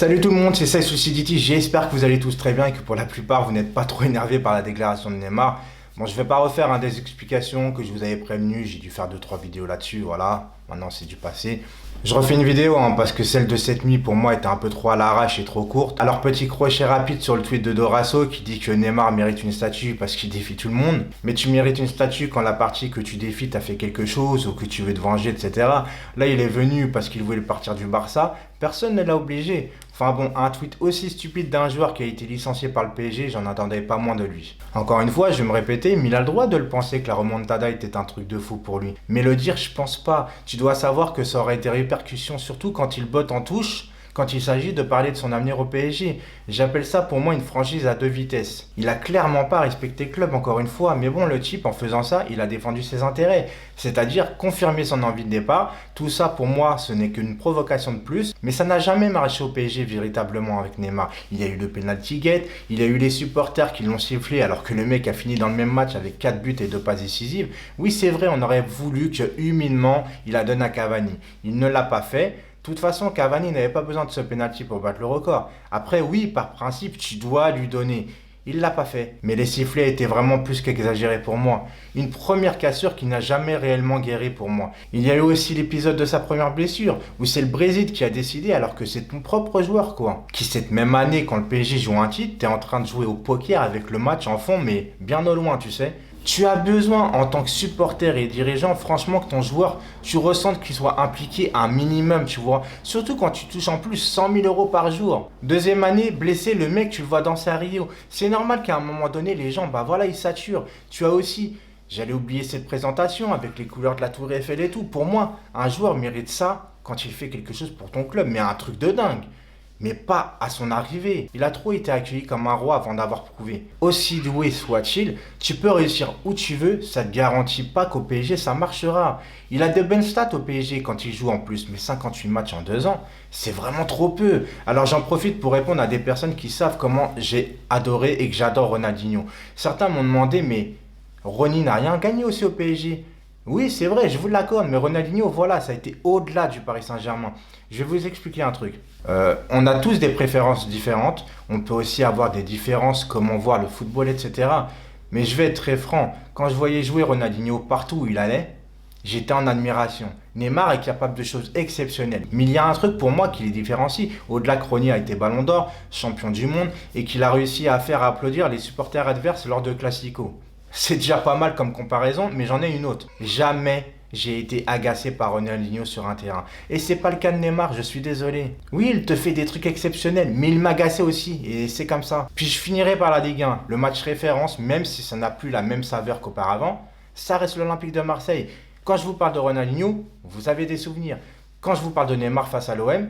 Salut tout le monde, c'est Sai Lucidity, j'espère que vous allez tous très bien et que pour la plupart vous n'êtes pas trop énervés par la déclaration de Neymar. Bon, je vais pas refaire des explications que je vous avais prévenues, j'ai dû faire 2-3 vidéos là-dessus, voilà, maintenant c'est du passé. Je refais une vidéo parce que celle de cette nuit pour moi était un peu trop à l'arrache et trop courte. Alors petit crochet rapide sur le tweet de Dorasso qui dit que Neymar mérite une statue parce qu'il défie tout le monde. Mais tu mérites une statue quand la partie que tu défies t'a fait quelque chose ou que tu veux te venger, etc. Là il est venu parce qu'il voulait partir du Barça, personne ne l'a obligé. Enfin bon, un tweet aussi stupide d'un joueur qui a été licencié par le PSG, j'en attendais pas moins de lui. Encore une fois, je vais me répéter, mais il a le droit de le penser que la remontada était un truc de fou pour lui. Mais le dire, je pense pas. Tu dois savoir que ça aurait des répercussions, surtout quand il botte en touche, quand il s'agit de parler de son avenir au PSG. J'appelle ça pour moi une franchise à deux vitesses. Il a clairement pas respecté le club encore une fois, mais bon, le type en faisant ça, il a défendu ses intérêts, c'est-à-dire confirmer son envie de départ. Tout ça pour moi, ce n'est qu'une provocation de plus, mais ça n'a jamais marché au PSG véritablement avec Neymar. Il y a eu le penalty gate, il y a eu les supporters qui l'ont sifflé alors que le mec a fini dans le même match avec 4 buts et 2 passes décisives. Oui, c'est vrai, on aurait voulu que humainement, il la donne à Cavani. Il ne l'a pas fait. De toute façon, Cavani n'avait pas besoin de ce penalty pour battre le record. Après, oui, par principe, tu dois lui donner. Il l'a pas fait. Mais les sifflets étaient vraiment plus qu'exagérés pour moi. Une première cassure qui n'a jamais réellement guéri pour moi. Il y a eu aussi l'épisode de sa première blessure, où c'est le Brésil qui a décidé alors que c'est ton propre joueur, quoi. Qui cette même année, quand le PSG joue un titre, t'es en train de jouer au poker avec le match en fond, mais bien au loin, tu sais. Tu as besoin, en tant que supporter et dirigeant, franchement, que ton joueur, tu ressentes qu'il soit impliqué un minimum, tu vois. Surtout quand tu touches en plus 100 000 euros par jour. Deuxième année, blessé, le mec, tu le vois danser à Rio. C'est normal qu'à un moment donné, les gens, voilà, ils saturent. Tu as aussi, j'allais oublier cette présentation avec les couleurs de la Tour Eiffel et tout. Pour moi, un joueur mérite ça quand il fait quelque chose pour ton club, mais un truc de dingue. Mais pas à son arrivée. Il a trop été accueilli comme un roi avant d'avoir prouvé. Aussi doué soit-il, tu peux réussir où tu veux, ça ne te garantit pas qu'au PSG ça marchera. Il a de bonnes stats au PSG quand il joue en plus, mais 58 matchs en 2 ans, c'est vraiment trop peu. Alors j'en profite pour répondre à des personnes qui savent comment j'ai adoré et que j'adore Ronaldinho. Certains m'ont demandé, mais Ronny n'a rien gagné aussi au PSG. Oui, c'est vrai, je vous l'accorde, mais Ronaldinho, voilà, ça a été au-delà du Paris Saint-Germain. Je vais vous expliquer un truc. On a tous des préférences différentes. On peut aussi avoir des différences, comment voir le football, etc. Mais je vais être très franc. Quand je voyais jouer Ronaldinho partout où il allait, j'étais en admiration. Neymar est capable de choses exceptionnelles. Mais il y a un truc pour moi qui les différencie. Au-delà que Ronny a été Ballon d'Or, champion du monde, et qu'il a réussi à faire applaudir les supporters adverses lors de Classico. C'est déjà pas mal comme comparaison, mais j'en ai une autre. Jamais j'ai été agacé par Ronaldinho sur un terrain. Et c'est pas le cas de Neymar, je suis désolé. Oui, il te fait des trucs exceptionnels, mais il m'agaçait aussi, et c'est comme ça. Puis je finirai par la Ligue 1. Le match référence, même si ça n'a plus la même saveur qu'auparavant, ça reste l'Olympique de Marseille. Quand je vous parle de Ronaldinho, vous avez des souvenirs. Quand je vous parle de Neymar face à l'OM,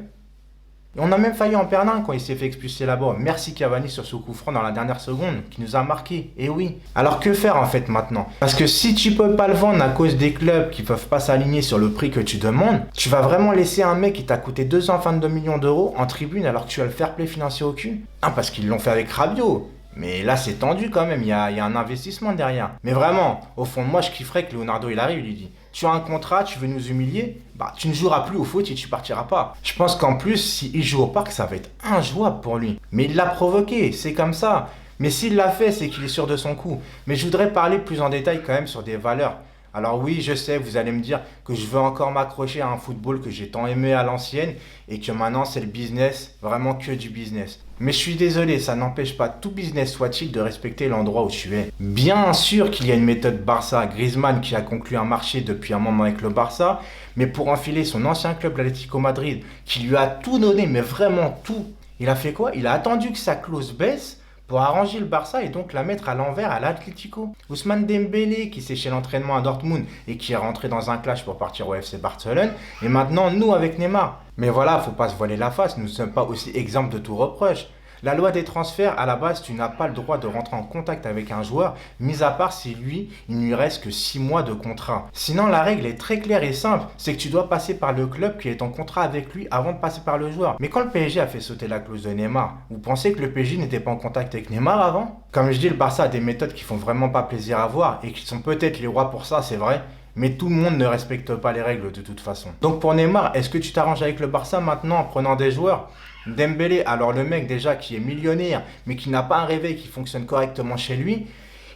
on a même failli en perdre un quand il s'est fait expulser là-bas. Merci Cavani sur ce coup franc dans la dernière seconde qui nous a marqué. Et oui. Alors que faire en fait maintenant? Parce que si tu peux pas le vendre à cause des clubs qui peuvent pas s'aligner sur le prix que tu demandes, tu vas vraiment laisser un mec qui t'a coûté 222 millions d'euros en tribune alors que tu as le fair play financier au cul? Parce qu'ils l'ont fait avec Rabiot. Mais là, c'est tendu quand même, il y a un investissement derrière. Mais vraiment, au fond de moi, je kifferais que Leonardo, il arrive, il lui dit « Tu as un contrat, tu veux nous humilier ? Tu ne joueras plus au foot et tu partiras pas. » Je pense qu'en plus, s'il joue au parc, ça va être injouable pour lui. Mais il l'a provoqué, c'est comme ça. Mais s'il l'a fait, c'est qu'il est sûr de son coup. Mais je voudrais parler plus en détail quand même sur des valeurs. Alors oui, je sais, vous allez me dire que je veux encore m'accrocher à un football que j'ai tant aimé à l'ancienne et que maintenant c'est le business, vraiment que du business. Mais je suis désolé, ça n'empêche pas tout business soit-il de respecter l'endroit où tu es. Bien sûr qu'il y a une méthode Barça, Griezmann qui a conclu un marché depuis un moment avec le Barça, mais pour enfiler son ancien club l'Atlético Madrid, qui lui a tout donné, mais vraiment tout, il a fait quoi? Il a attendu que sa clause baisse pour arranger le Barça et donc la mettre à l'envers à l'Atlético. Ousmane Dembélé qui séchait l'entraînement à Dortmund et qui est rentré dans un clash pour partir au FC Barcelone. Et maintenant, nous avec Neymar. Mais voilà, faut pas se voiler la face, nous ne sommes pas aussi exemples de tout reproche. La loi des transferts, à la base, tu n'as pas le droit de rentrer en contact avec un joueur, mis à part si lui, il ne lui reste que 6 mois de contrat. Sinon, la règle est très claire et simple, c'est que tu dois passer par le club qui est en contrat avec lui avant de passer par le joueur. Mais quand le PSG a fait sauter la clause de Neymar, vous pensez que le PSG n'était pas en contact avec Neymar avant? Comme je dis, le Barça a des méthodes qui font vraiment pas plaisir à voir et qui sont peut-être les rois pour ça, c'est vrai. Mais tout le monde ne respecte pas les règles de toute façon. Donc pour Neymar, est-ce que tu t'arranges avec le Barça maintenant en prenant des joueurs Dembélé, alors le mec déjà qui est millionnaire, mais qui n'a pas un réveil qui fonctionne correctement chez lui,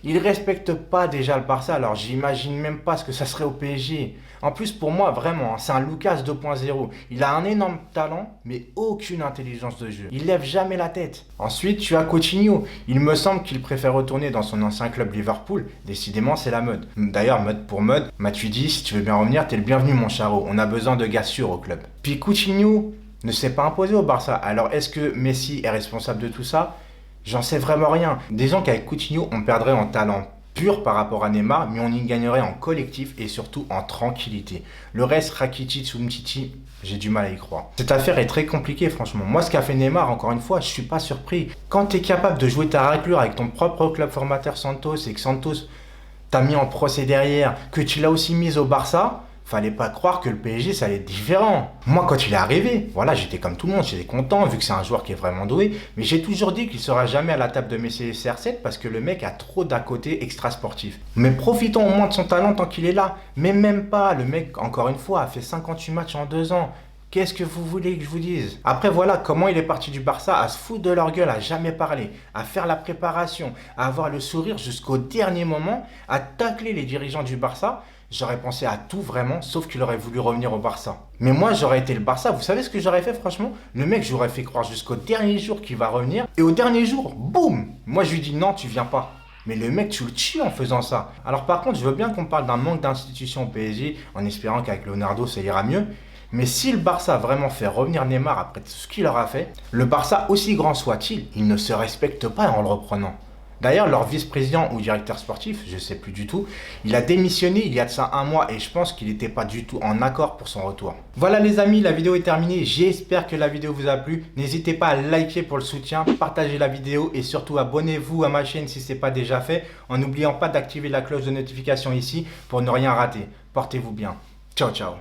il respecte pas déjà le Barça, alors j'imagine même pas ce que ça serait au PSG. En plus, pour moi, vraiment, c'est un Lucas 2.0. Il a un énorme talent, mais aucune intelligence de jeu. Il lève jamais la tête. Ensuite, tu as Coutinho. Il me semble qu'il préfère retourner dans son ancien club Liverpool. Décidément, c'est la mode. D'ailleurs, mode pour mode, Matuidi, si tu veux bien revenir, t'es le bienvenu, mon charo. On a besoin de gars sûrs au club. Puis Coutinho ne s'est pas imposé au Barça. Alors, est-ce que Messi est responsable de tout ça? J'en sais vraiment rien. Disons qu'avec Coutinho, on perdrait en talent pur par rapport à Neymar, mais on y gagnerait en collectif et surtout en tranquillité. Le reste, Rakitic ou Umtiti, j'ai du mal à y croire. Cette affaire est très compliquée, franchement. Moi, ce qu'a fait Neymar, encore une fois, je suis pas surpris. Quand tu es capable de jouer ta raclure avec ton propre club formateur Santos et que Santos t'a mis en procès derrière, que tu l'as aussi mis au Barça, fallait pas croire que le PSG ça allait être différent. Moi quand il est arrivé, voilà, j'étais comme tout le monde, j'étais content vu que c'est un joueur qui est vraiment doué, mais j'ai toujours dit qu'il sera jamais à la table de Messi et CR7 parce que le mec a trop d'à côté extra sportif. Mais profitons au moins de son talent tant qu'il est là. Mais même pas, le mec encore une fois a fait 58 matchs en 2 ans. Qu'est-ce que vous voulez que je vous dise? Après voilà comment il est parti du Barça à se foutre de leur gueule, à jamais parler, à faire la préparation, à avoir le sourire jusqu'au dernier moment, à tacler les dirigeants du Barça. J'aurais pensé à tout vraiment, sauf qu'il aurait voulu revenir au Barça. Mais moi, j'aurais été le Barça. Vous savez ce que j'aurais fait, franchement? Le mec, j'aurais fait croire jusqu'au dernier jour qu'il va revenir. Et au dernier jour, boum! Moi, je lui dis non, tu viens pas. Mais le mec, tu le tues en faisant ça. Alors par contre, je veux bien qu'on parle d'un manque d'institution au PSG, en espérant qu'avec Leonardo, ça ira mieux. Mais si le Barça a vraiment fait revenir Neymar après tout ce qu'il leur a fait, le Barça, aussi grand soit-il, il ne se respecte pas en le reprenant. D'ailleurs, leur vice-président ou directeur sportif, je ne sais plus du tout, il a démissionné il y a de ça un mois et je pense qu'il n'était pas du tout en accord pour son retour. Voilà les amis, la vidéo est terminée. J'espère que la vidéo vous a plu. N'hésitez pas à liker pour le soutien, partager la vidéo et surtout abonnez-vous à ma chaîne si ce n'est pas déjà fait en n'oubliant pas d'activer la cloche de notification ici pour ne rien rater. Portez-vous bien. Ciao, ciao.